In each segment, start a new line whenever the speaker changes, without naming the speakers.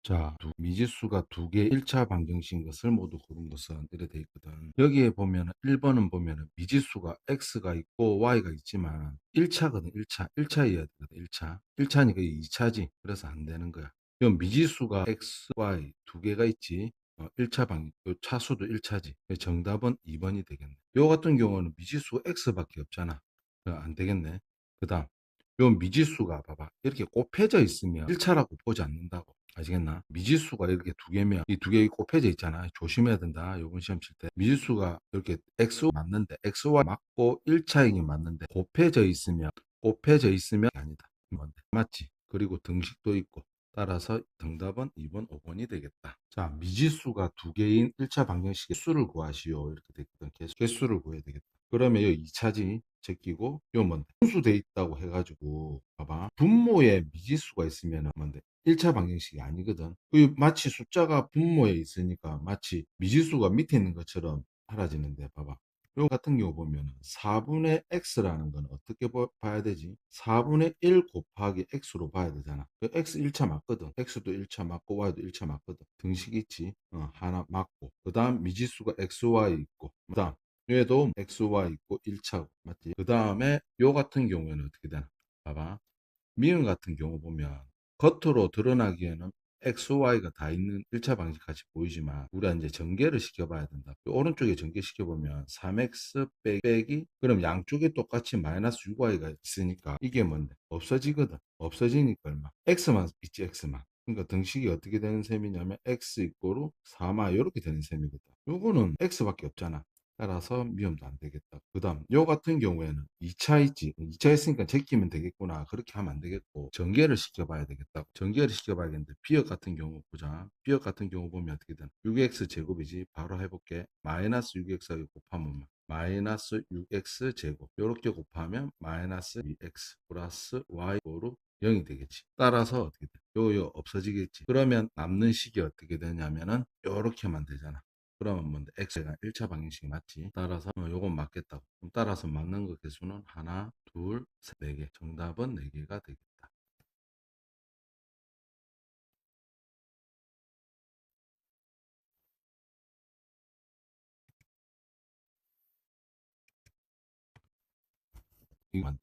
자, 미지수가 두 개 1차 방정식인 것을 모두 고른 것은 이래 돼 있거든. 여기에 보면은 1번은 보면은 미지수가 x가 있고 y가 있지만 1차거든. 1차. 1차이어야 되거든. 1차. 1차니까 2차지. 그래서 안 되는 거야. 그럼 미지수가 x, y 두 개가 있지. 1차 방, 차수도 1차지. 정답은 2번이 되겠네. 요 같은 경우는 미지수가 x밖에 없잖아. 안 되겠네. 그 다음, 요 미지수가 봐봐. 이렇게 곱해져 있으면 1차라고 보지 않는다고. 아시겠나? 미지수가 이렇게 두 개면 이 두 개 곱해져 있잖아. 조심해야 된다. 요번 시험 칠 때. 미지수가 이렇게 x 맞는데 x와 맞고 1차이긴 맞는데 곱해져 있으면 아니다. 뭔데? 맞지? 그리고 등식도 있고. 따라서 정답은 2번, 5번이 되겠다. 자, 미지수가 두 개인 1차 방정식의 수를 구하시오. 이렇게 돼 있거든. 개수를 구해야 되겠다. 그러면 이 2차지 제끼고 요 뭔데? 분수돼 있다고 해가지고 봐봐. 분모에 미지수가 있으면 뭔데? 1차 방정식이 아니거든. 그 마치 숫자가 분모에 있으니까 마치 미지수가 밑에 있는 것처럼 사라지는데 봐봐. 요 같은 경우 보면 4분의 x라는 건 어떻게 봐야 되지? 4분의 1 곱하기 x로 봐야 되잖아. 그 x 1차 맞거든. x도 1차 맞고 y도 1차 맞거든. 등식 있지? 하나 맞고. 그 다음 미지수가 xy 있고. 그 다음 얘도 xy 있고 1차고. 맞지? 그 다음에 요 같은 경우에는 어떻게 되나? 봐봐. 미음 같은 경우 보면 겉으로 드러나기에는 X, Y가 다 있는 1차 방식 같이 보이지만 우리가 이제 전개를 시켜봐야 된다. 오른쪽에 전개시켜보면 3X 빼기 그럼 양쪽에 똑같이 마이너스 6Y가 있으니까 이게 뭔데? 없어지거든. 없어지니까 얼마? X만 있지 X만. 그러니까 등식이 어떻게 되는 셈이냐면 X 이꼬로 4마 이렇게 되는 셈이거든. 요거는 X밖에 없잖아. 따라서 미음도 안 되겠다. 그 다음 요 같은 경우에는 2차 있지. 2차 있으니까 제끼면 되겠구나. 그렇게 하면 안 되겠고 전개를 시켜봐야 되겠다. 전개를 시켜봐야겠는데 비역 같은 경우 보자. 비역 같은 경우 보면 어떻게 되나? 6x 제곱이지. 바로 해볼게. 마이너스 6x하고 곱하면 마이너스 6x 제곱 이렇게 곱하면 마이너스 2x 플러스 y로 0이 되겠지. 따라서 어떻게 돼? 요 없어지겠지. 그러면 남는 식이 어떻게 되냐면은 요렇게만 되잖아. 그러면 뭔데? x가 1차 방정식이 맞지? 따라서 요건 맞겠다고. 그럼 따라서 맞는 거 개수는 하나, 둘, 셋, 네 개. 정답은 네 개가 되겠다. 이거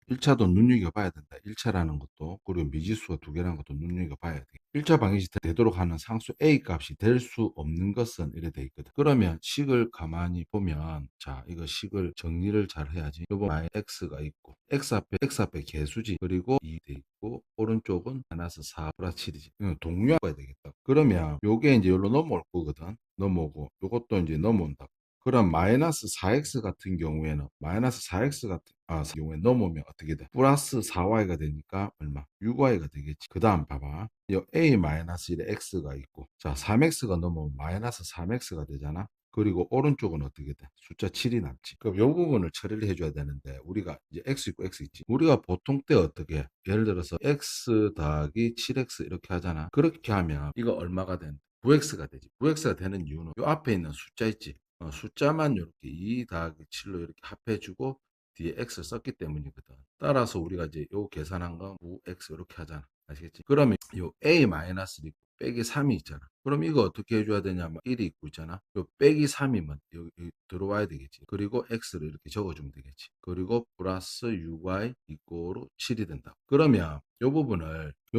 1차도 눈여겨봐야 된다. 1차라는 것도 그리고 미지수가 두 개라는 것도 눈여겨봐야 돼. 1차 방정식 되도록 하는 상수 A 값이 될 수 없는 것은 이래 돼 있거든. 그러면 식을 가만히 보면 자 이거 식을 정리를 잘 해야지. 요거 마이 x가 있고 x 앞에 개수지. 그리고 2 돼 있고 오른쪽은 마이너스 4 플러스 7이지. 동류가 되겠다. 그러면 요게 이제 여기로 넘어올 거거든. 넘어오고 요것도 이제 넘어온다. 그럼 마이너스 4x 같은 경우에는 마이너스 4x 같은 경우에 넘으면 어떻게 돼? 플러스 4y가 되니까 얼마? 6y가 되겠지. 그 다음 봐봐. 이 a 마이너스 1에 x가 있고 자 3x가 넘으면 마이너스 3x가 되잖아. 그리고 오른쪽은 어떻게 돼? 숫자 7이 남지. 그럼 이 부분을 처리를 해줘야 되는데 우리가 이제 x 있고 x 있지. 우리가 보통 때 어떻게 해? 예를 들어서 x 더하기 7x 이렇게 하잖아. 그렇게 하면 이거 얼마가 되는? 9x가 되지. 9x가 되는 이유는 이 앞에 있는 숫자 있지. 숫자만 이렇게 2 더하기 7로 이렇게 합해주고 뒤에 x 썼기 때문이거든. 따라서 우리가 이제 요 계산한 거 9x 이렇게 하잖아. 아시겠지? 그러면 요 a 마이너스 있고 빼기 3이 있잖아. 그럼 이거 어떻게 해줘야 되냐면 1이 있고 있잖아. 요 빼기 3이면 여기 들어와야 되겠지. 그리고 x를 이렇게 적어주면 되겠지. 그리고 플러스 6y 이꼬로 7이 된다. 그러면 요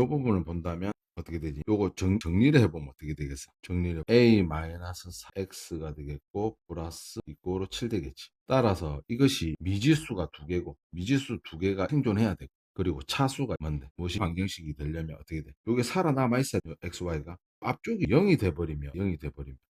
부분을 본다면 어떻게 되지? 요거 정리를 해보면 어떻게 되겠어? 정리를 a 마이너스 4x가 되겠고 플러스 이꼬로 7 되겠지. 따라서 이것이 미지수가 두 개고 미지수 두 개가 생존해야 되고 그리고 차수가 뭔데? 무엇이 방정식이 되려면 어떻게 돼? 요게 살아남아 있어야 돼요. xy가. 앞쪽이 0이 돼버리면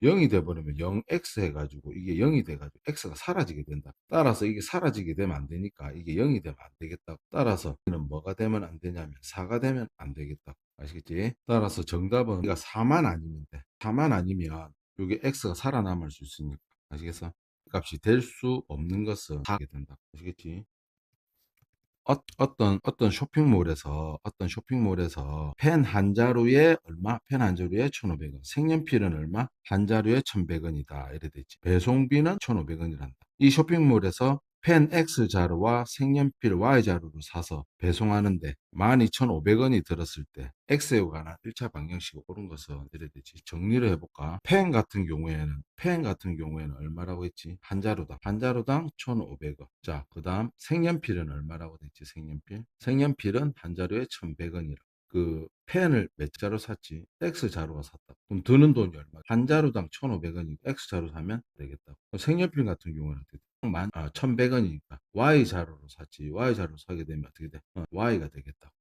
0x 해가지고 이게 0이 돼가지고 x가 사라지게 된다. 따라서 이게 사라지게 되면 안 되니까 이게 0이 되면 안 되겠다. 따라서 이는 뭐가 되면 안 되냐면 4가 되면 안 되겠다. 아시겠지? 따라서 정답은 우리가 4만 아니면 돼. 4만 아니면 이게 x가 살아남을 수 있으니까. 아시겠어? 값이 될 수 없는 것은 4게 된다. 아시겠지? 어떤 쇼핑몰에서 펜 한 자루에 얼마? 펜 한 자루에 1,500원. 색연필은 얼마? 한 자루에 1,100원이다. 이래 되지. 배송비는 1,500원이란다. 이 쇼핑몰에서 펜 X 자루와 색연필 Y 자루를 사서 배송하는데 12,500원이 들었을 때 X에 관한 1차 방정식이 옳은 것은 이래 되지. 정리를 해볼까? 펜 같은 경우에는 얼마라고 했지? 한 자루당 1,500원. 자, 그 다음 색연필은 얼마라고 됐지? 색연필은 한 자루에 1,100원이라. 그 펜을 몇 자루 샀지? X 자루가 샀다. 그럼 드는 돈이 얼마? 한 자루당 1,500원이고 X 자루 사면 되겠다. 색연필 같은 경우는 어떻게 돼? 1,100원이니까 Y 자루로 샀지. Y 자루 사게 되면 어떻게 돼? Y가 되겠다.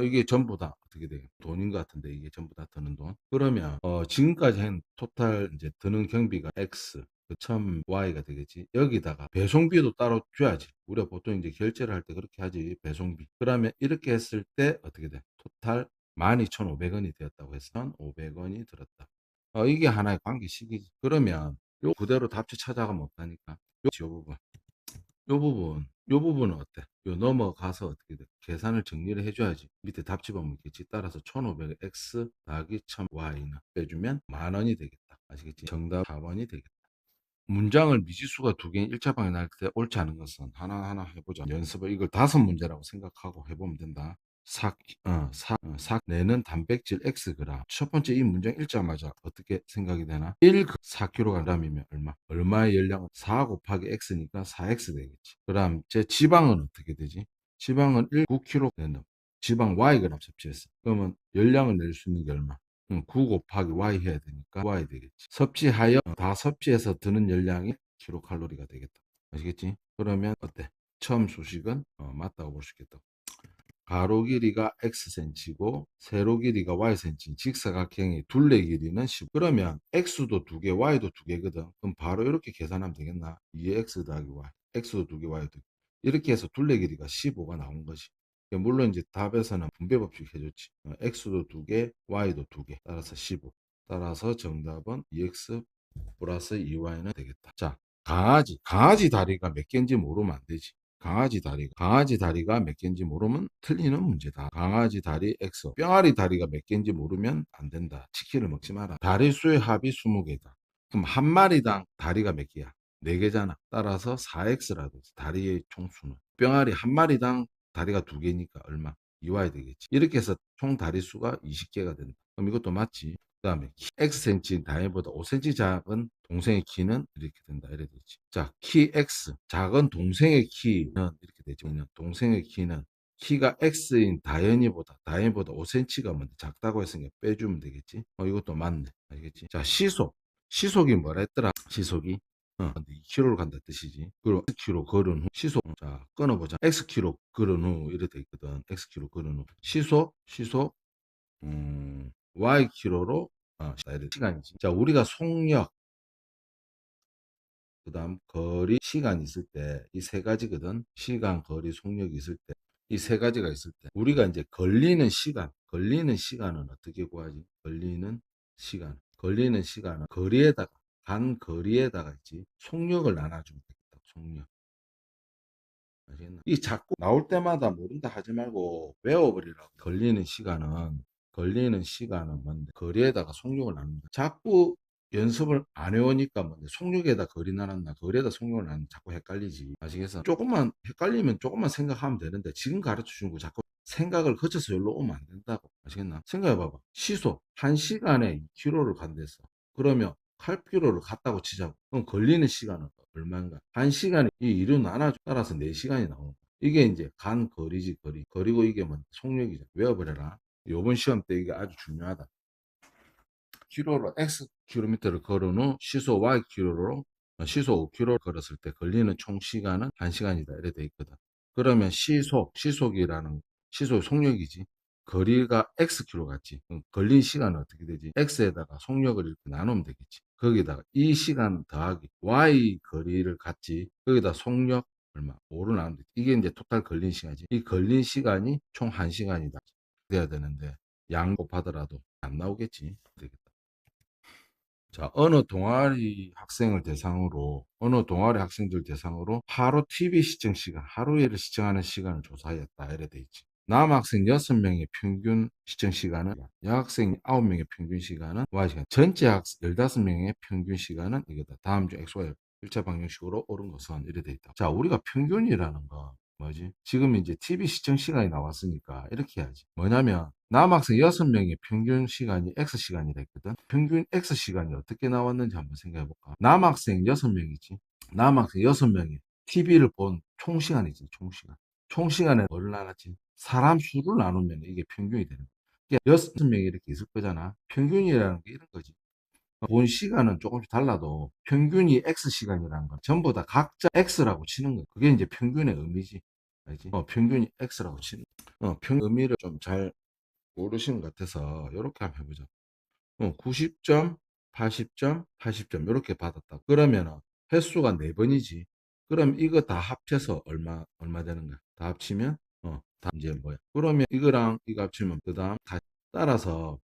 이게 전부 다 어떻게 돼요? 돈인 것 같은데 이게 전부 다 드는 돈. 그러면 지금까지 한 토탈 이제 드는 경비가 X 그 1,000Y가 되겠지. 여기다가 배송비도 따로 줘야지. 우리가 보통 이제 결제를 할 때 그렇게 하지. 배송비. 그러면 이렇게 했을 때 어떻게 돼? 토탈 12,500원이 되었다고 해서 500원이 들었다. 이게 하나의 관계식이지. 그러면 요 그대로 답지 찾아가면 없다니까. 요 부분. 요 부분은 어때? 요 넘어가서 어떻게 돼? 계산을 정리를 해줘야지. 밑에 답지 보면 있겠지. 따라서 1,500x 더하기 1,000y는 빼주면 10,000원이 되겠다. 아시겠지? 정답 4번이 되겠다. 문장을 미지수가 두 개인 1차 방에 나올 때 옳지 않은 것은 하나하나 해보자. 연습을 이걸 5문제라고 생각하고 해보면 된다. 내는 단백질 Xg. 첫 번째 이 문장 읽자마자 어떻게 생각이 되나? 4kg이면 얼마? 얼마의 열량은 4 곱하기 X니까 4X 되겠지. 그 다음 제 지방은 어떻게 되지? 지방은 9kg. 지방 Yg 섭취했어. 그러면 열량을 낼 수 있는 게 얼마? 9 곱하기 Y 해야 되니까 Y 되겠지. 섭취하여 다 섭취해서 드는 열량이 킬로칼로리가 되겠다. 아시겠지? 그러면 어때? 처음 수식은 맞다고 볼 수 있겠다. 가로 길이가 Xcm고 세로 길이가 Ycm. 직사각형의 둘레 길이는 10. 그러면 X도 2개, Y도 2개거든. 그럼 바로 이렇게 계산하면 되겠나? 2X 더하기 Y. X도 2개, Y도 2개. 이렇게 해서 둘레 길이가 15가 나온 거지. 물론 이제 답에서는 분배 법칙 해줬지. X도 2개, Y도 2개. 따라서 15. 따라서 정답은 2X 플러스 2Y는 되겠다. 자, 강아지 다리가 몇 개인지 모르면 안 되지. 강아지 다리가 몇 개인지 모르면 틀리는 문제다. 강아지 다리 X. 뿅아리 다리가 몇 개인지 모르면 안 된다. 치킨을 먹지 마라. 다리 수의 합이 20개다. 그럼 한 마리당 다리가 몇 개야? 4개잖아. 따라서 4X라고 했어. 다리의 총수는. 뿅아리 한 마리당 다리가 2개니까 얼마? 2Y 되겠지. 이렇게 해서 총 다리 수가 20개가 된다. 그럼 이것도 맞지? 그 다음에 Xcm 다이보다 5cm 작은 동생의 키는 이렇게 된다. 이렇게 되지. 자, 키 X. 작은 동생의 키는 이렇게 되죠. 동생의 키는 키가 X인 다현이보다 5cm가 먼저 작다고 했으니까 빼주면 되겠지. 이것도 맞네. 알겠지? 자, 시속이 뭐라 했더라? 시속이 2km로 간다 뜻이지. 그리고 Xkm 걸은 후 시속. 자, 끊어보자. Xkm 걸은 후 이래 돼 있거든. Xkm 걸은 후 시속 Y키로로 시간이지. 자, 우리가 속력, 그 다음 거리, 시간 있을 때 이 세 가지거든. 시간, 거리, 속력이 있을 때 이 세 가지가 있을 때 우리가 이제 걸리는 시간은 어떻게 구하지? 걸리는 시간은 거리에다가 간 거리에다가 있지. 속력을 나눠주면 되겠다. 속력. 아시겠나? 이 자꾸 나올 때마다 모른다 하지 말고 외워버리라고. 걸리는 시간은 뭔데? 거리에다가 속력을 나눈다. 자꾸 연습을 안 해오니까 뭔데? 속력에다 거리 나눴나? 거리에다 속력을 나눴나? 자꾸 헷갈리지. 아시겠어? 조금만 헷갈리면 조금만 생각하면 되는데 지금 가르쳐 주는 거 자꾸 생각을 거쳐서 여기로 오면 안 된다고. 아시겠나? 생각해봐봐. 시속 1시간에 2km를 간댔어. 그러면 8km를 갔다고 치자고. 그럼 걸리는 시간은 얼마인가? 1시간에 이 이루 나눠 따라서 4시간이 나오는 거야. 이게 이제 간 거리지, 거리. 거리고 이게 뭐 속력이죠. 외워버려라. 요번 시험 때 이게 아주 중요하다. 킬로로 X 킬로미터를 걸은 후 시속 Y 킬로로 시속 5km 걸었을 때 걸리는 총 시간은 1시간이다. 이래 돼 있거든. 그러면 시속이라는 시속 속력이지. 거리가 X 킬로 같지. 그럼 걸린 시간은 어떻게 되지? X에다가 속력을 이렇게 나누면 되겠지. 거기다가 이 시간 더하기 Y 거리를 같지. 거기다 속력 얼마? 5를 나누면 되지. 이게 이제 토탈 걸린 시간이지. 이 걸린 시간이 총 1시간이다. 돼야 되는데 양 곱하더라도 안 나오겠지. 되겠다. 자, 어느 동아리 학생들 대상으로 하루 TV 시청 시간, 하루에를 시청하는 시간을 조사하였다. 이래 돼 있지. 남학생 6명의 평균 시청 시간은, 여학생 9명의 평균 시간은 Y시간, 전체 학생 15명의 평균 시간은 이거다. 다음 중 X와 1차 방정식으로 옳은 것은 이래 돼 있다. 자, 우리가 평균이라는 거 뭐지? 지금 이제 TV 시청 시간이 나왔으니까 이렇게 해야지. 뭐냐면 남학생 6명의 평균 시간이 X시간이라 했거든. 평균 X시간이 어떻게 나왔는지 한번 생각해 볼까? 남학생 6명이지. 남학생 6명이 TV를 본 총 시간이지, 총 시간. 총 시간에 뭘 나눴지? 사람 수를 나누면 이게 평균이 되는 거야. 그러니까 6명이 이렇게 있을 거잖아. 평균이라는 게 이런 거지. 본 시간은 조금씩 달라도 평균이 X 시간이라는 건 전부 다 각자 X라고 치는 거야. 그게 이제 평균의 의미지. 알지? 평균이 X라고 치는 의미를 좀 잘 모르시는 것 같아서 이렇게 한번 해보자. 90점, 80점, 80점 이렇게 받았다. 그러면 횟수가 4번이지. 그럼 이거 다 합쳐서 얼마 되는 거야? 다 합치면 다 이제 뭐야? 그러면 이거랑 이거 합치면 그다음 다 따라서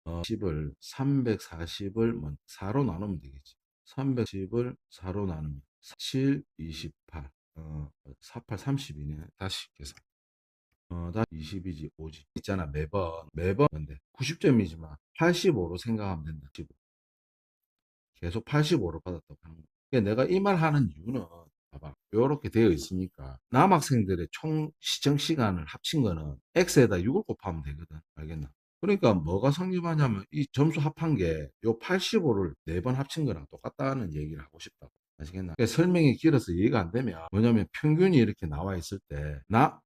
10을 340을 4로 나누면 되겠지. 310을 4로 나누면 7, 28, 48, 32네. 다시 계산. 다 20이지, 5지. 있잖아, 매번 근데 90점이지만 85로 생각하면 된다. 계속 85로 받았다고 하는 거야. 그러니까 내가 이 말 하는 이유는 봐봐. 요렇게 되어 있으니까 남학생들의 총 시청 시간을 합친 거는 X에다 6을 곱하면 되거든. 알겠나? 그러니까 뭐가 성립하냐면 이 점수 합한 게 요 85를 4번 합친 거랑 똑같다는 얘기를 하고 싶다고. 아시겠나? 그러니까 설명이 길어서 이해가 안 되면 뭐냐면 평균이 이렇게 나와 있을 때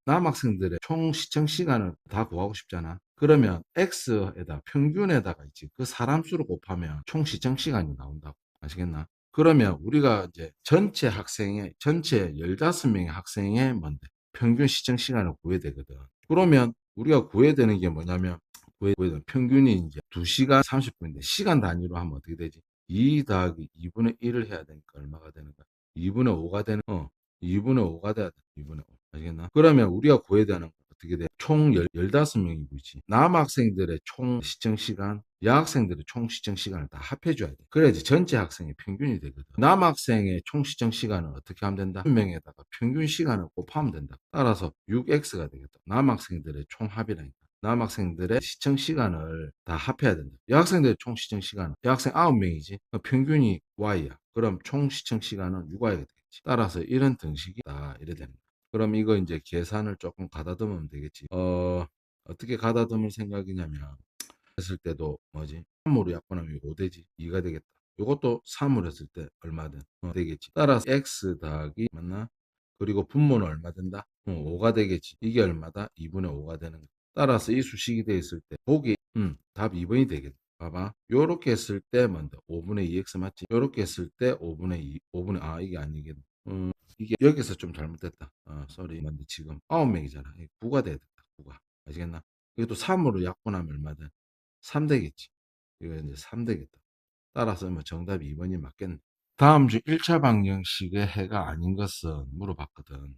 남학생들의 총 시청 시간을 다 구하고 싶잖아. 그러면 X에다 평균에다가 있지 그 사람 수를 곱하면 총 시청 시간이 나온다고. 아시겠나? 그러면 우리가 이제 전체 15명의 학생의 뭔데 평균 시청 시간을 구해야 되거든. 그러면 우리가 구해야 되는 게 뭐냐면 평균이 이제 2시간 30분인데 시간 단위로 하면 어떻게 되지? 2 더하기 2분의 1을 해야 되니까 얼마가 되는 거야? 2분의 5가 되는 2분의 5가 돼야 돼. 2분의 5. 알겠나? 그러면 우리가 구해야 되는 건 어떻게 돼? 총 15명이고 있지. 남학생들의 총 시청 시간, 여학생들의 총 시청 시간을 다 합해줘야 돼. 그래야지 전체 학생의 평균이 되거든. 남학생의 총 시청 시간은 어떻게 하면 된다? 한 명에다가 평균 시간을 곱하면 된다. 따라서 6x가 되겠다. 남학생들의 총 합이라니까. 남학생들의 시청 시간을 다 합해야 된다. 여학생들의 총 시청 시간, 여학생 9명이지. 평균이 y야. 그럼 총 시청 시간은 6y가 되겠지. 따라서 이런 등식이다. 이래 되는 거야. 그럼 이거 이제 계산을 조금 가다듬으면 되겠지. 어떻게 가다듬을 생각이냐면 했을 때도 뭐지? 3으로 약분하면 5되지. 2가 되겠다. 이것도 3으로 했을 때 얼마든 되겠지. 따라서 x 더하기 맞나? 그리고 분모는 얼마 된다? 5가 되겠지. 이게 얼마다? 2분의 5가 되는 거. 따라서 이 수식이 돼 있을 때 보기 답 2번이 되겠다. 봐봐. 요렇게 했을 때 뭔데? 5분의 2x 맞지? 요렇게 했을 때 5분의 2, 5분의 이게 아니겠네. 이게 여기서 좀 잘못됐다. 쏘리. 근데 지금 9명이잖아. 9가 돼야 된다. 9가. 아시겠나? 이것도 3으로 약분하면 얼마든 3 되겠지. 이거 이제 3 되겠다. 따라서 뭐 정답이 2번이 맞겠네. 다음 주 1차 방정식의 해가 아닌 것은 물어봤거든.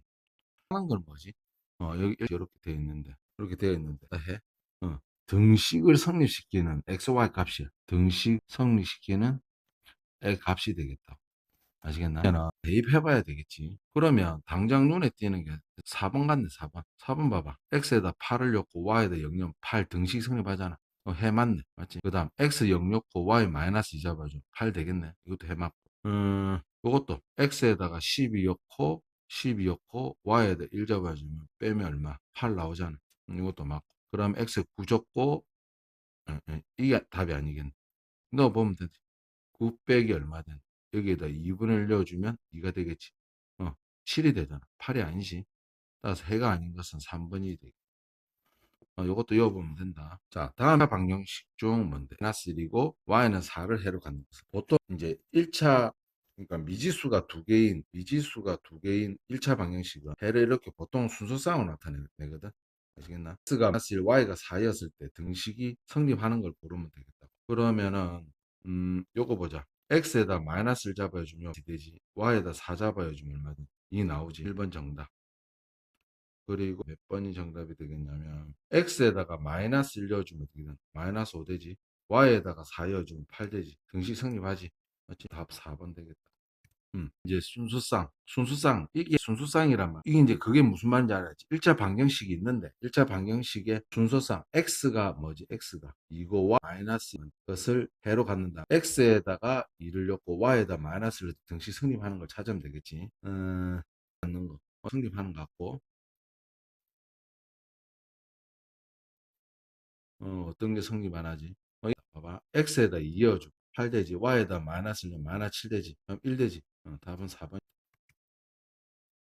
하는 건 뭐지? 여기 이렇게 되어 있는데, 이렇게 되어 있는데, 해? 등식을 성립시키는 XY 값이야. 등식 성립시키는 값이 되겠다. 아시겠나? 그러면 대입해봐야 되겠지. 그러면 당장 눈에 띄는 게 4번 같네, 4번. 4번 봐봐. X에다 8을 넣고 Y에다 0 넣으면 8 등식 성립하잖아. 해 맞네. 맞지? 그 다음 X 0 넣고 Y 마이너스 2 잡아줘. 8 되겠네. 이것도 해 맞고. 이것도 X에다가 12 넣고 12 넣고 Y에다 1 잡아주면 빼면 얼마? 8 나오잖아. 이것도 맞고. 그럼 X 9 적고 이게 답이 아니겠네. 넣어보면 되지. 9 빼기 얼마든 여기에다 2분의 1 넣어주면 2가 되겠지. 7이 되잖아. 8이 아니지. 따라서 해가 아닌 것은 3번이 되겠다. 요것도 이어보면 된다. 자, 다음 방정식 중 뭔데? 마이너스 1이고 y는 4를 해로 갖는 것은 보통 이제 1차 그러니까 미지수가 두 개인 1차 방정식은 해를 이렇게 보통 순서상으로 나타내거든. 아시겠나? x가 마이너스 1, y가 4였을 때 등식이 성립하는 걸 고르면 되겠다. 그러면은 요거 보자. x에다 마이너스 1 잡아주면 어떻게 되지? y에다 4 잡아주면 얼마든 2 나오지. 1번 정답. 그리고 몇 번이 정답이 되겠냐면 x에다가 마이너스 1 넣어주면 어떻게 되나? 마이너스 5 되지. y에다가 4 넣어주면 8 되지. 등식 성립하지. 맞지? 답 4번 되겠다. 이제 순수쌍, 이게 순수쌍이란 말. 이게 이제 그게 무슨 말인지 알아야지. 1차 방정식이 있는데, 1차 방정식의 순수쌍, x가 뭐지? x가 이거와 마이너스 것을 해로 갖는다. x에다가 2를 넣고 y에다 마이너스를 등식 성립하는 걸 찾으면 되겠지. 갖는 거. 성립하는 것 같고, 어떤 게 성립 안 하지? 봐봐. x에다 2 이어주고 8 되지. y에다 마이너스를 넣으면 마이너스 7 되지. 그럼 1 되지. 답은 4번.